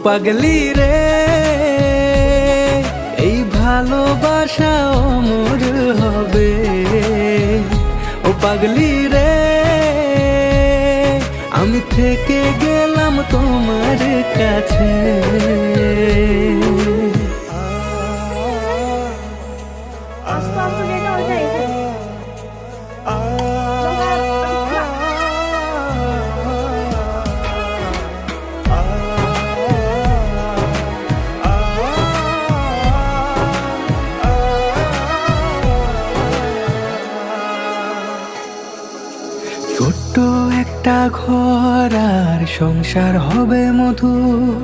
পাগলি রে, এই ভালোবাসা অমর হবে। ও পাগলি রে, আমি থেকে গেলাম তোমার কাছে। ছোট্ট একটা ঘর আর সংসার হবে মধুর,